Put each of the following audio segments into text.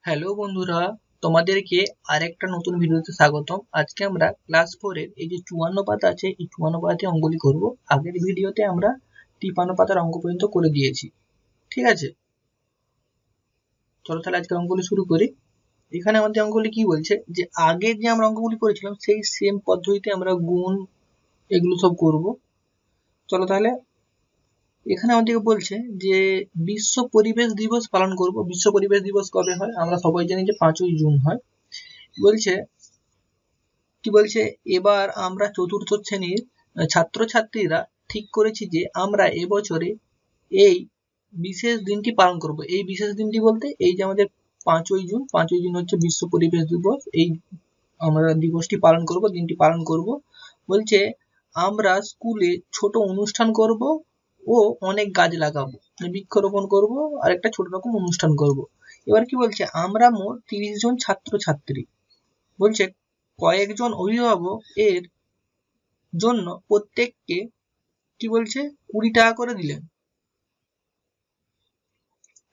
Hello বন্ধুরা, তোমাদেরকে আরেকটা নতুন ভিডিওতে স্বাগতম। আজকে আমরা ক্লাস 4 এর এই যে 54 পাতা আছে, এই 54 পাতাতে অঙ্কগুলি করব। আগের ভিডিওতে আমরা 53 পাতার অঙ্ক পর্যন্ত করে দিয়েছি। ঠিক আছে, চলো তাহলে আজকের অঙ্কগুলি শুরু করি। এখানে আমাদের অঙ্কগুলি কি বলছে যে আগের যে আমরা অঙ্কগুলি করেছিলাম সেই সেম পদ্ধতিতে আমরা গুণ এগুলো সব করব। চলো তাহলে এখানে আমাদেরকে বলছে যে বিশ্ব পরিবেশ দিবস পালন করব। বিশ্ব পরিবেশ দিবস কবে হয়? আমরা সবাই জানি যে 5ই জুন হয়। বলছে কি বলছে, এবার আমরা চতুর্থ শ্রেণীর ছাত্রছাত্রীরা ঠিক করেছি যে আমরা এবছরে এই বিশেষ দিনটি পালন করব। এই বিশেষ দিনটি বলতে এই যে আমাদের 5ই জুন হচ্ছে বিশ্ব পরিবেশ দিবস। এই আমরা দিবসটি পালন করব, দিনটি পালন করব। বলছে আমরা স্কুলে ছোট অনুষ্ঠান করব ও অনেক গাছ লাগাবো, বৃক্ষরোপণ করব আর একটা ছোট রকম অনুষ্ঠান করব। এবার কি বলছে, আমরা মোট 30 জন ছাত্রছাত্রী। বলছে কয়েকজন অভিভাবক এর জন্য প্রত্যেককে কি বলছে 20 টাকা করে দিলেন।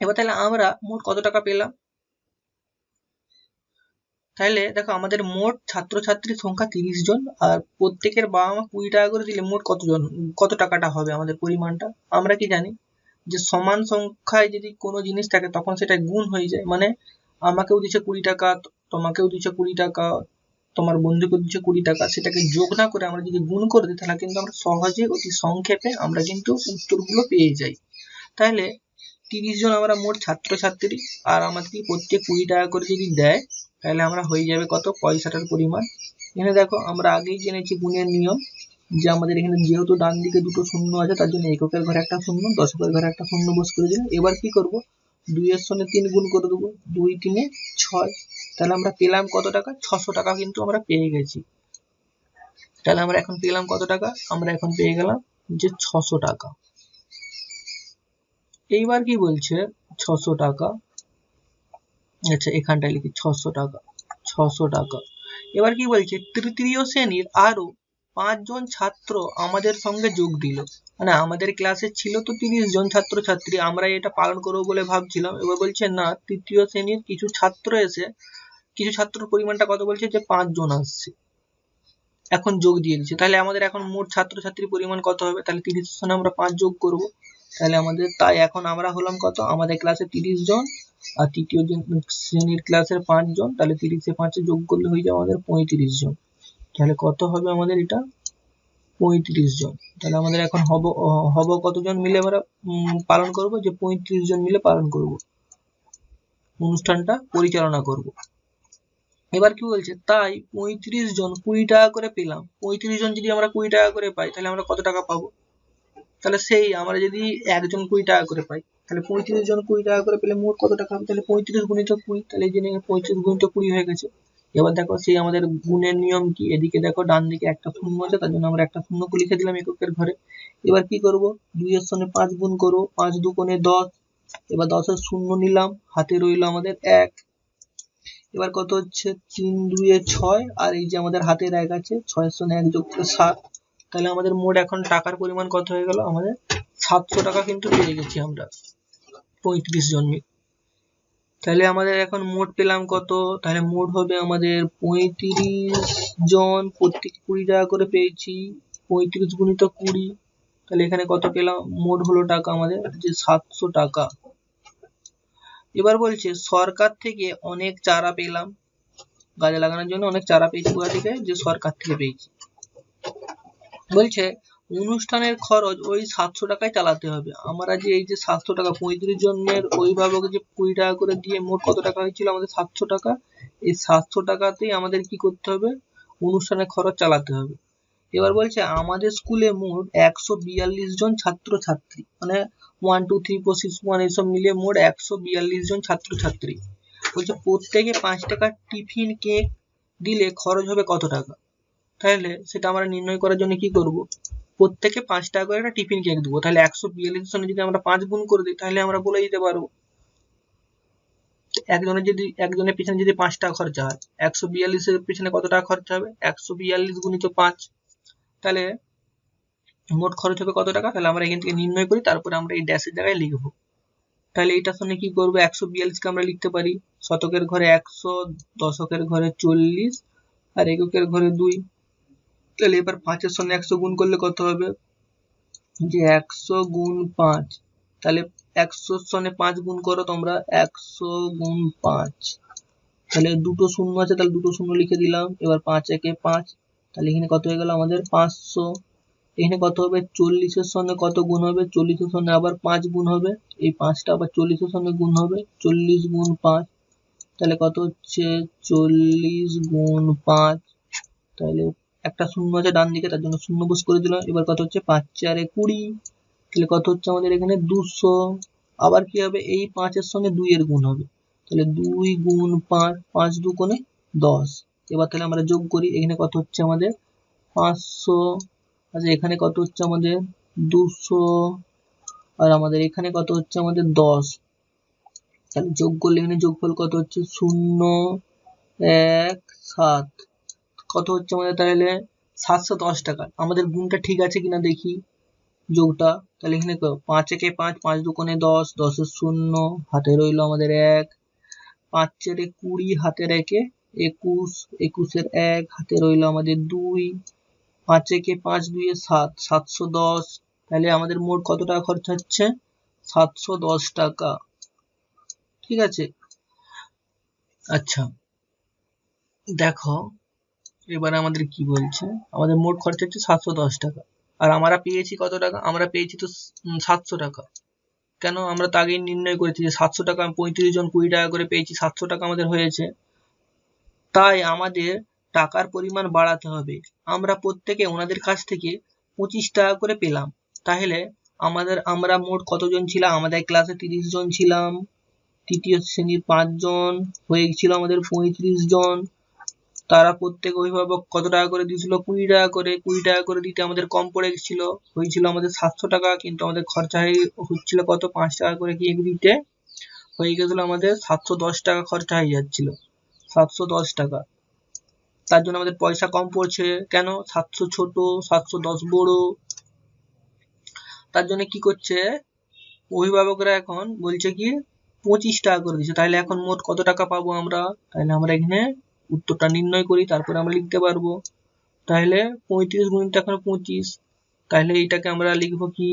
এবার তাহলে আমরা মোট কত টাকা পেলাম? তাহলে দেখো আমাদের মোট ছাত্রছাত্রীর সংখ্যা 30 জন, আর প্রত্যেকের বাবা মা 20 টাকা করে দিলে মোট কতজন, কত টাকাটা হবে আমাদের পরিমাণটা? আমরা কি জানি যে সমান সংখ্যায় যদি কোনো জিনিস থাকে তখন সেটা গুণ হয়ে যায়। মানে আমাকেও দিচ্ছে 20 টাকা, তোমাকেও দিচ্ছে 20 টাকা, তোমার বন্ধুকে দিচ্ছে 20 টাকা, সেটাকে যোগ না করে আমরা যদি গুণ করে দিই তাহলে কিন্তু আমরা সহজে অতি সংক্ষেপে আমরা কিন্তু উত্তরগুলো পেয়ে যাই। তাহলে 30 জন আমরা মোট ছাত্রছাত্রী, আর আমাদেরকে প্রত্যেক 20 টাকা করে যদি দেয় তাহলে আমরা হয়ে যাবে কত, পয়সাটার পরিমাণ। এখানে দেখো আমরা আগেই জেনেছি গুণের নিয়ম, যে আমাদের এখানে যেহেতু ডান দিকে দুটো শূন্য আছে তার জন্য এককের ঘরে একটা শূন্য, দশকের ঘরে একটা শূন্য বস করে দিলাম। এবার কি করব, 2 এর সঙ্গে 3 গুণ করে দেবো, 2 3 6। তাহলে আমরা পেলাম কত টাকা? 600 টাকা কিন্তু আমরা পেয়ে গেছি। তাহলে আমরা এখন পেলাম কত টাকা? আমরা এখন পেয়ে গেলাম যে 600 টাকা। এইবার কি বলছে, 600 টাকা, আচ্ছা এখানটায় লিখি 600 টাকা, 600 টাকা। এবার কি বলছে, তৃতীয় শ্রেণীর আরো 5 জন ছাত্র আমাদের সঙ্গে যোগ দিল। মানে আমাদের ক্লাসে ছিল তো 30 জন ছাত্রছাত্রী, আমরা এটা পালন করবো বলে ভাবছিলাম। এবার বলছে না, তৃতীয় শ্রেণীর কিছু ছাত্র এসে, কিছু ছাত্রর পরিমাণটা কত বলছে যে 5 জন আসছে, এখন যোগ দিয়ে দিচ্ছে। তাহলে আমাদের এখন মোট ছাত্রছাত্রীর পরিমাণ কত হবে? তাহলে 30 এর সঙ্গে আমরা 5 যোগ করব। তাহলে আমাদের, তাই এখন আমরা হলাম কত, আমাদের ক্লাসে 30 জন আর তৃতীয় শ্রেণীর ক্লাসের 5 জন, তাহলে 30 এ 5 যোগ করলে হয়ে যাবে আমাদের 35 জন। তাহলে কত হবে আমাদের এটা? 35 জন। তাহলে আমাদের এখন হব কতজন মিলে আমরা পালন করব? যে 35 জন মিলে পালন করব, অনুষ্ঠানটা পরিচালনা করব। এবার কি বলছে, তাই 35 জন 20 টাকা করে পেলাম। 35 জন যদি আমরা 20 টাকা করে পাই তাহলে আমরা কত টাকা পাবো? তাহলে সেই আমরা যদি একজন 20 টাকা করে পাই তাহলে 35 জন 20 টাকা করে পেলে মোট কত টাকা হবে? তাহলে 35 গুণিত 20, তাহলে এই যে 35 গুণিত 20 হয়ে গেছে। এবার দেখো সেই আমাদের গুণের নিয়ম কি, এদিকে দেখো ডান দিকে একটা শূন্য আছে তার জন্য আমরা একটা শূন্য লিখে দিলাম এককের ঘরে। এবার কি করব, 2 এর সঙ্গে 5 গুণ করব, 5 দুগুণে 10। এবার 10 এর শূন্য নিলাম, হাতে রইল আমাদের 1। এবার কত হচ্ছে, 3 2 এ 6, আর এই যে আমাদের হাতের 1 আছে, 6 এর সঙ্গে 1 যোগ করে 7। তাহলে আমাদের মোট এখন টাকার পরিমাণ কত হয়ে গেল? আমাদের 700 টাকা কিন্তু পেয়ে গেছি আমরা 35 জন মিলে। তাহলে আমাদের এখন মোট পেলাম কত? তাহলে মোট হবে আমাদের 35 জন প্রত্যেক 20 টাকা করে পেয়েছি, 35 গুণিত 20। তাহলে এখানে কত পেলাম? মোট হলো টাকা আমাদের যে 700 টাকা। এবার বলছে সরকার থেকে অনেক চারা পেলাম, গাছে লাগানোর জন্য অনেক চারা পেয়েছি। কোথা থেকে? যে সরকার থেকে পেয়েছি। বলছে অনুষ্ঠানের খরচ ওই 700 টাকায় চালাতে হবে। আমরা যে এই যে 700 টাকা 35 জনের অভিভাবক যে 20 টাকা করে দিয়ে মোট কত টাকা হয়েছিল আমাদের? 700 টাকা। এই 700 টাকাতেই আমাদের কি করতে হবে? অনুষ্ঠানের খরচ চালাতে হবে। এবার বলছে আমাদের স্কুলে মোট 142 জন ছাত্রছাত্রী, মানে 1 2 3 4 6 1 এইসব মিলিয়ে মোট 142 জন ছাত্রছাত্রী। বলছে প্রত্যেকে 5 টাকার টিফিন কেক দিলে খরচ হবে কত টাকা? তাহলে সেটা আমরা নির্ণয় করার জন্য কি করব, প্রত্যেকে 5 টাকা করে একটা টিফিন কেক দেবো। তাহলে 142 এর সঙ্গে যদি আমরা 5 গুণ করে দিই তাহলে আমরা বলে দিতে পারবো। একজনের পিছনে যদি 5 টাকা খরচা হয়, 142 এর পিছনে কত টাকা খরচা হবে? 142 গুণিত 5, তাহলে মোট খরচ হবে কত টাকা? তাহলে আমরা এখান থেকে নির্ণয় করি, তারপরে আমরা এই ড্যাশের জায়গায় লিখবো। তাহলে এটার সঙ্গে কি করবো, 142 কে আমরা লিখতে পারি শতকের ঘরে 100, দশকের ঘরে 40 আর এককের ঘরে 2। তাহলে এবার 5-এর সঙ্গে 100 গুণ করলে কত হবে, যে 100 গুণ 5, তাহলে 100-র সঙ্গে 5 গুণ করো তোমরা, 100 গুণ 5, তাহলে দুটো শূন্য আছে, তাহলে দুটো শূন্য লিখে দিলাম। এবার 5 একে 5, তাহলে এখানে কত হয়ে গেল আমাদের 500। এখানে কত হবে, 40-এর সঙ্গে কত গুণ হবে, 40-এর সঙ্গে আবার 5 গুণ হবে, এই 5টা আবার 40-এর সঙ্গে গুণ হবে, 40 গুণ 5, তাহলে কত হচ্ছে 40 গুণ 5, তাহলে একটা শূন্য আছে ডান দিকে, তার জন্য শূন্য বস করে দিলাম। এবার কত হচ্ছে 5 4 20, তাহলে কত হচ্ছে আমাদের এখানে 200। আবার কি হবে, এই 5-এর সঙ্গে 2 এর গুণ হবে, তাহলে 2 গুণ 5, 5 2 কোণে 10। এবার তাহলে আমরা যোগ করি, এখানে কত হচ্ছে আমাদের 500, আচ্ছা এখানে কত হচ্ছে আমাদের 200, আর আমাদের এখানে কত হচ্ছে আমাদের 10। তাহলে যোগ করলে এখানে যোগফল কত হচ্ছে 0 1 7, কত হচ্ছে আমাদের তাহলে 710 টাকা। আমাদের গুণটা ঠিক আছে কিনা দেখি যোগটা, তাহলে এখানে 5 একে 5, 5 2 কোণে 10, 10-এর শূন্য হাতে রইলো আমাদের 1, 5 4 20, হাতের 1-এ 21, 21-এর 1 হাতে রইলো আমাদের 2, 5 একে 5 2 এ 7, 710। তাহলে আমাদের মোট কত টাকা খরচা হচ্ছে, 710 টাকা। ঠিক আছে, আচ্ছা দেখো এবারে আমাদের কি বলছে, আমাদের মোট খরচা হচ্ছে 710 টাকা, আর আমরা পেয়েছি কত টাকা, আমরা পেয়েছি তো 700 টাকা। কেন, আমরা তো আগেই নির্ণয় করেছি যে 700 টাকা, 35 জন 20 টাকা করে পেয়েছি, 700 টাকা আমাদের হয়েছে। তাই আমাদের টাকার পরিমাণ বাড়াতে হবে। আমরা প্রত্যেকে ওনাদের কাছ থেকে 25 টাকা করে পেলাম, তাহলে আমরা মোট কতজন ছিলাম, আমাদের ক্লাসে 30 জন ছিলাম, তৃতীয় শ্রেণীর 5 জন হয়েছিল আমাদের 35 জন। তারা প্রত্যেক অভিভাবক কত টাকা করে দিয়েছিল, 20 টাকা করে। 20 টাকা করে দিতে আমাদের কম পড়ে গেছিল, হয়েছিল আমাদের 700 টাকা, কিন্তু আমাদের খরচা হচ্ছিল কত, 5 টাকা করে কেক দিতে, হয়ে গেছিল আমাদের 710 টাকা খরচা হয়ে যাচ্ছিল, 710 টাকা। তার জন্য আমাদের পয়সা কম পড়ছে, কেন, 700 ছোট 710 বড়। তার জন্য কি করছে অভিভাবকরা এখন বলছে কি 25 টাকা করে দিচ্ছে, তাহলে এখন মোট কত টাকা পাবো আমরা, তাহলে আমরা এখানে উত্তরটা নির্ণয় করি, তারপরে আমরা লিখতে পারবো। তাহলে 35 গুণিত এখন 25, তাহলে এটাকে আমরা লিখবো কি,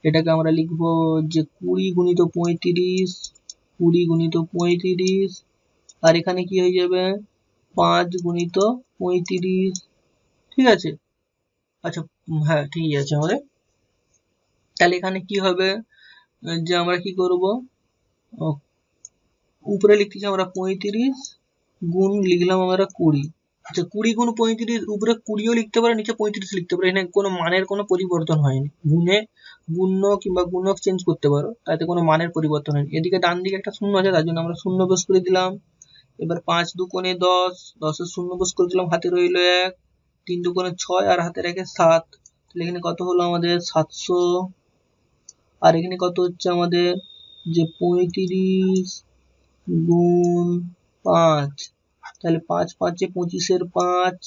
এটাকে আমরা লিখবো যে 20 গুণিত 35, 20 গুণিত 35, আর এখানে কি হয়ে যাবে 5 গুণিত 35। ঠিক আছে, আচ্ছা হ্যাঁ ঠিক আছে আমাদের। তাহলে এখানে কি হবে, যে আমরা কি করব, উপরে লিখতেছি আমরা 35 গুণ লিখলাম আমরা 20। আচ্ছা 20 গুণ 35, উপরে 20ও লিখতে পারে, নিচে 35 লিখতে পারে, এখানে কোনো মানের কোনো পরিবর্তন হয়নি। গুণ্য কিংবা গুণক চেঞ্জ করতে পারো, তাতে কোনো মানের পরিবর্তন হয়নি। এদিকে ডান দিকে একটা শূন্য আছে, তার জন্য আমরা শূন্য বস করে দিলাম। এবার 5 2 কোণে 10, 10-এর শূন্য বস করে দিলাম, হাতে রইল 1, 3 2 কোণে 6 আর হাতে রেখে 7, তাহলে এখানে কত হলো আমাদের 700। আর এখানে কত হচ্ছে আমাদের, যে 35 গুণ 5, তাহলে 5 5 25-এর 5,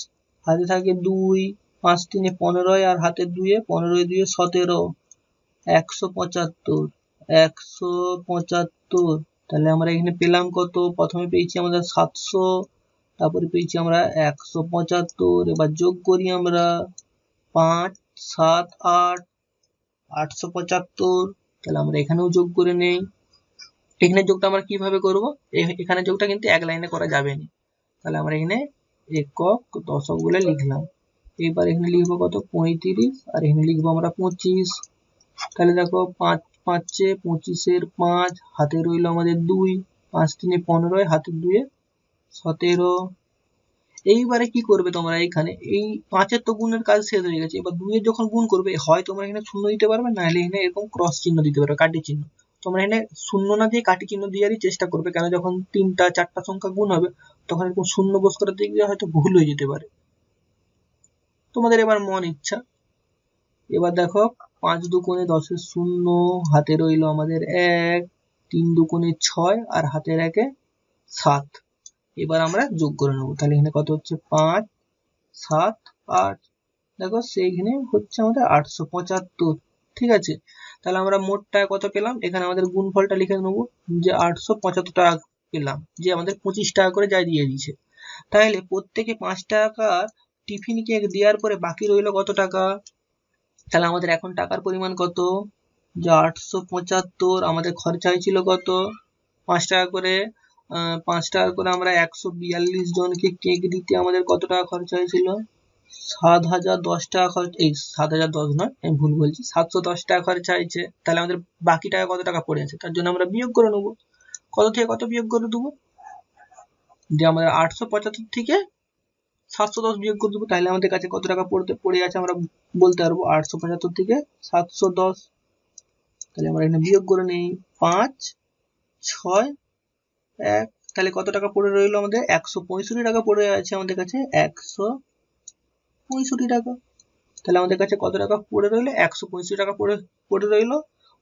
হাতে থাকে 2, 5 3 15, আর হাতে 2 15 2 17, 175, 175। তাহলে আমরা এখানে পেলাম কত, প্রথমে পেয়েছি আমরা 700, তারপরে পেয়েছি আমরা 175। এবার যোগ করি আমরা 5 7 8, 875। তাহলে আমরা এখানেও যোগ করে নেই। এখানে যোগটা আমরা কিভাবে করব, এখানে যোগটা কিন্তু এক লাইনে করা যাবে না, তাহলে আমরা এখানে একক দশক বলে লিখলাম। এবার এখানে লিখবো কত 35, আর এখানে লিখবো আমরা 25। তাহলে দেখো 5 5 25-এর 5, হাতে রইল আমাদের 2, 5 3 15, হাতে 2 17। এইবারে কি করবে তোমরা, এখানে এই 5-এর তো গুণের কাজ শেষ হয়ে গেছে, এবার 2 এর যখন গুণ করবে, হয় তোমরা এখানে শূন্য দিতে পারবে, না হলে এখানে এরকম ক্রস চিহ্ন দিতে পারবে, কাটি চিহ্ন। তোমরা এখানে শূন্য না দিয়ে কাটি চিহ্ন দেওয়ারই চেষ্টা করবে, কেন যখন 3টা 4টা সংখ্যা গুণ হবে, তখন এরকম শূন্য বস করে দেখবে হয়তো ভুল হয়ে যেতে পারে, তোমাদের এবার মন ইচ্ছা। এবার দেখো 5 2 কোণে 10-এর শূন্য, হাতে রইল আমাদের 1, 3 2 কোণে 6, আর হাতের 1 7। এবার আমরা যোগ করে নেবো, তাহলে এখানে কত হচ্ছে 5 7 8, দেখো সেইখানে হচ্ছে আমাদের 875। ঠিক আছে, তাহলে আমরা মোট টাকা কত পেলাম, এখানে আমাদের গুণফলটা লিখে নেবো যে 875 টাকা পেলাম, যে আমাদের 25 টাকা করে যা দিয়ে দিয়েছে। তাহলে প্রত্যেকে 5 টাকা টিফিন কেক দেওয়ার পরে বাকি রইলো কত টাকা, তাহলে আমাদের এখন টাকার পরিমাণ কত, যে 875, আমাদের খরচা হয়েছিল কত 5 টাকা করে, 5 টাকা করে আমরা 142 জনকে কেক দিতে আমাদের কত টাকা খরচা হয়েছিল, 7010 টাকা খরচ, এই 7010 নয়, আমি ভুল বলছি, 710 টাকা খরচা হয়েছে। তাহলে আমাদের বাকি টাকা কত টাকা পড়ে আছে, তার জন্য আমরা বিয়োগ করে নেবো, কত থেকে কত বিয়োগ করে দেবো, যে আমাদের 875 থেকে 710 বিয়োগ করে দেবো, তাহলে আমাদের কাছে কত টাকা পড়ে আছে আমরা বলতে পারবো, 875 থেকে 710, তাহলে আমরা এখানে বিয়োগ করে নিই, 5 6 1, তাহলে কত টাকা পড়ে রইলো আমাদের, 165 টাকা পড়ে আছে আমাদের কাছে, 165 টাকা। তাহলে আমাদের কাছে কত টাকা পড়ে রইলো, 165 টাকা পড়ে রইলো।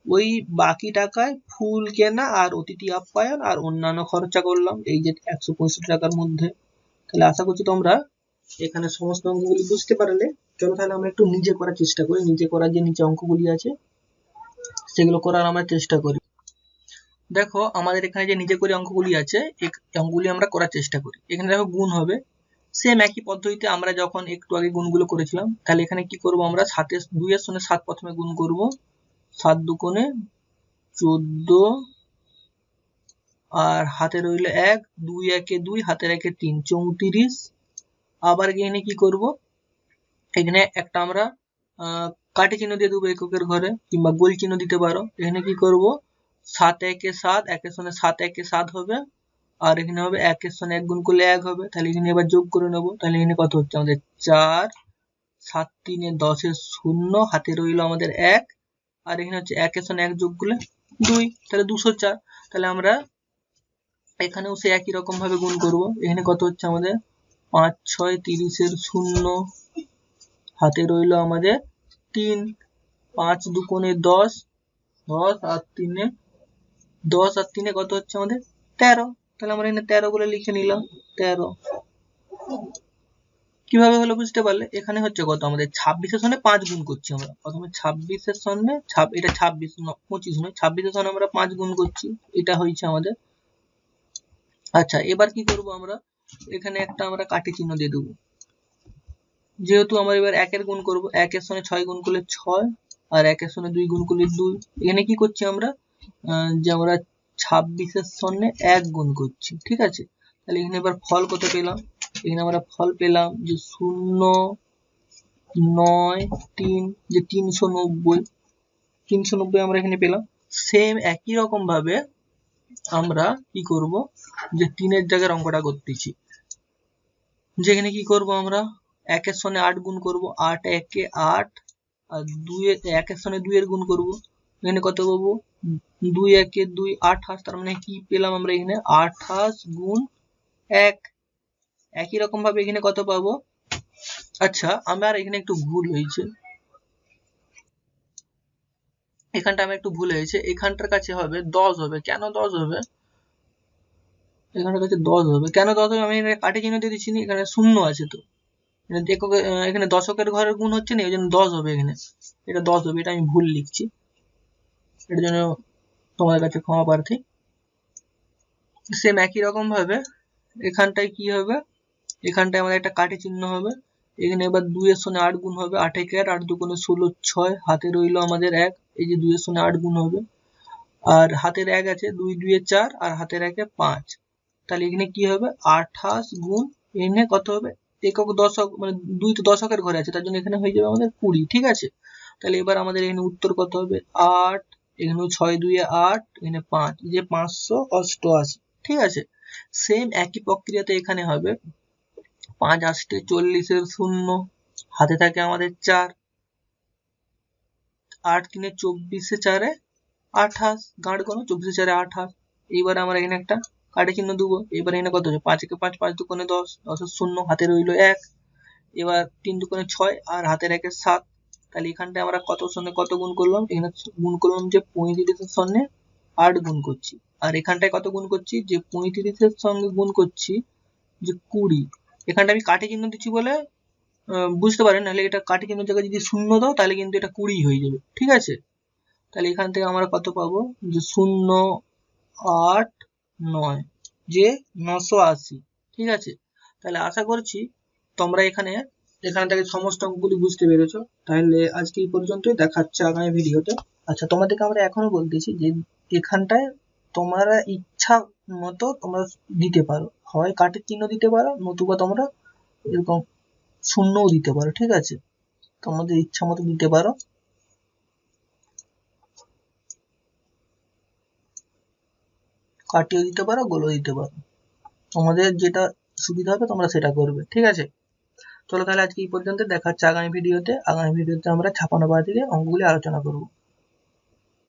ওই বাকি টাকায় ফুল কেনা আর অতিথি আপ্যায়ন আর অন্যান্য খরচা করলাম, এই যে 165 টাকার মধ্যে। তাহলে আশা করছি তোমরা এখানে সমস্ত অঙ্কগুলি বুঝতে পারলে। চলো তাহলে আমরা একটু নিজে করার চেষ্টা করি, নিজে করার যে নিচে অঙ্কগুলি আছে সেগুলো করার আমরা চেষ্টা করি। দেখো আমাদের এখানে যে নিজে করে অঙ্কগুলি আছে, এই অঙ্কগুলি আমরা করার চেষ্টা করি। এখানে দেখো গুণ হবে, সেম একই পদ্ধতিতে আমরা যখন একটু আগে গুণগুলো করেছিলাম। তাহলে এখানে কি করব আমরা, 2 এর সঙ্গে 7 প্রথমে গুণ করব, 7 দুগুণে 14, আর হাতে রইল 1, 2 একে 2, হাতের একে 3, 34। আবার এখানে কি করব, এখানে একটা আমরা কাটি চিহ্ন দিয়ে দেবো এককের ঘরে, কিংবা গোল চিহ্ন দিতে পারো। এখানে কি করব, 7 একে 7, একের সঙ্গে 7 একে 7 হবে, আর এখানে হবে 1 এর সঙ্গে 1 গুণ করলে 1 হবে। তাহলে এখানে এবার যোগ করে নেব, তাহলে এখানে কত হচ্ছে আমাদের 4, 7 3 10 এর 0, হাতে রইল আমাদের 1, আর এখানে হচ্ছে 1 এর সঙ্গে 1 যোগ করলে 2, তাহলে 204। তাহলে আমরা এখানেও সে একই রকম ভাবে গুণ করব। এখানে কত হচ্ছে আমাদের 5 6 30 এর 0, হাতে রইল আমাদের 3, 5 দুগুণে 10, 10 আর 3 10 আর 3 কত হচ্ছে আমাদের 13। তাহলে আমরা এখানে 13 বলে লিখে নিলাম, 13। কিভাবে হলো বুঝতে পারলে, এখানে হচ্ছে কত আমাদের 26 এর সঙ্গে 5 গুণ করছি আমরা, প্রথমে 26 এর সঙ্গে এটা 26 25 নয়, 26 এর সঙ্গে আমরা 5 গুণ করছি, এটা হয়েছে আমাদের। আচ্ছা এবার কি করব আমরা, এখানে একটা আমরা কাটি চিহ্ন দিয়ে দেবো, যেহেতু আমরা এবার 1 এর গুণ করব, 1 এর সঙ্গে 6 গুণ করলে 6, আর 1 এর সঙ্গে 2 গুণ করলে 2। এখানে কি করছি আমরা, যে আমরা 26 এর সঙ্গে 1 গুণ করছি, ঠিক আছে। তাহলে এখানে এবার ফল কত পেলাম, এখানে আমরা ফল পেলাম যে 0 9 3, যে 390 আমরা এখানে পেলাম। সেম একই রকম ভাবে আমরা কি করব, যে 3 এর জায়গায় অঙ্কটা করতেছি, যেখানে কি করব আমরা 1 এর সঙ্গে 8 গুণ করব, 8 একে 8, আর 2 এর 1 এর সঙ্গে 2 এর গুণ করব, এখানে কত পাবো 2 একে 2, 28। তার মানে কি পেলাম আমরা এখানে 28 গুণ 1। একই রকম ভাবে এখানে কত পাবো, আচ্ছা আমার এখানে একটু ভুল হয়েছে, এখানটা আমার একটু ভুল হয়েছে, এখানটার কাছে হবে 10 হবে, কেন 10 হবে, এখানটার কাছে 10 হবে, কেন 10 হবে, আমি এখানে কাটি চিহ্ন দিয়ে দিচ্ছি, এখানে শূন্য আছে তো, এখানে দশকের ঘরের গুণ হচ্ছে না, এই জন্য 10 হবে, এখানে এটা 10 হবে, এটা আমি ভুল লিখছি, এটার জন্য তোমাদের কাছে ক্ষমা প্রার্থী। সেম একই রকম ভাবে এখানটায় কি হবে, এখানটায় আমাদের একটা কাটি চিহ্ন হবে, এখানে এবার 2 এর সঙ্গে 8 গুণ হবে, 8 একে 8, 8 দুগুণে 16 6, হাতে রইলো আমাদের 1, এই যে 2 এর সঙ্গে 8 গুণ হবে, আর হাতের 1 আছে, 2 2 এ 4, আর হাতের 1 এ 5। তাহলে এখানে কি হবে 28 গুণ, এখানে কত হবে একক দশক, মানে 2 তো দশকের ঘরে আছে, তার জন্য এখানে হয়ে যাবে আমাদের 20, ঠিক আছে। তাহলে এবার আমাদের এখানে উত্তর কত হবে 8, এখানে 6 2 এ 8, এখানে 5, যে 588, ঠিক আছে। সেম একই প্রক্রিয়াতে এখানে হবে 5 8 40 এর 0, হাতে থাকে আমাদের 4, 8 3 24, 4 28, গাঁট গণ 24 4 28। এইবার আমরা এখানে একটা কাটি চিহ্ন দেবো, এবার এখানে কত হচ্ছে 5 একে 5, 5 দুগুণে 10, 10 এর 0, হাতে রইলো 1, এবার 3 দুগুণে 6, আর হাতের 1 এ 7। তাহলে এখানটায় আমরা কত সঙ্গে কত গুণ করলাম, এখানে গুণ করলাম যে 35 এর সঙ্গে 8 গুণ করছি, আর এখানটায় কত গুণ করছি, যে 35 এর সঙ্গে গুণ করছি যে 20। এখানটা আমি কাটি চিহ্ন দিচ্ছি বলে বুঝতে পারেন, নাহলে এটা কাটি চিহ্নের জায়গায় যদি শূন্য দাও তাহলে কিন্তু এটা 20 হয়ে যাবে, ঠিক আছে। তাহলে এখান থেকে আমরা কত পাবো, যে 089 যে 980, ঠিক আছে। তাহলে আশা করছি তোমরা এখানে থেকে সমস্ত অঙ্কগুলি বুঝতে পেরেছো। তাহলে আজকে এই পর্যন্তই, দেখা হচ্ছে আগামী ভিডিওতে। আচ্ছা, তোমাদেরকে আমরা এখনো বলতেছি যে এখানটায় তোমরা ইচ্ছা মতো তোমরা দিতে পারো, হয় কাটের চিহ্ন দিতে পারো, নতুবা তোমরা এরকম শূন্যও দিতে পারো, ঠিক আছে। তোমাদের ইচ্ছা মতো দিতে পারো। কাটিয়ে দিতে পারো, গোলও দিতে পারো, তোমাদের যেটা সুবিধা হবে তোমরা সেটা করবে, ঠিক আছে। চলো তাহলে আজকে এই পর্যন্ত, দেখা হচ্ছে আগামী ভিডিওতে। আগামী ভিডিওতে আমরা 56 পারা থেকে অঙ্কগুলি আলোচনা করবো।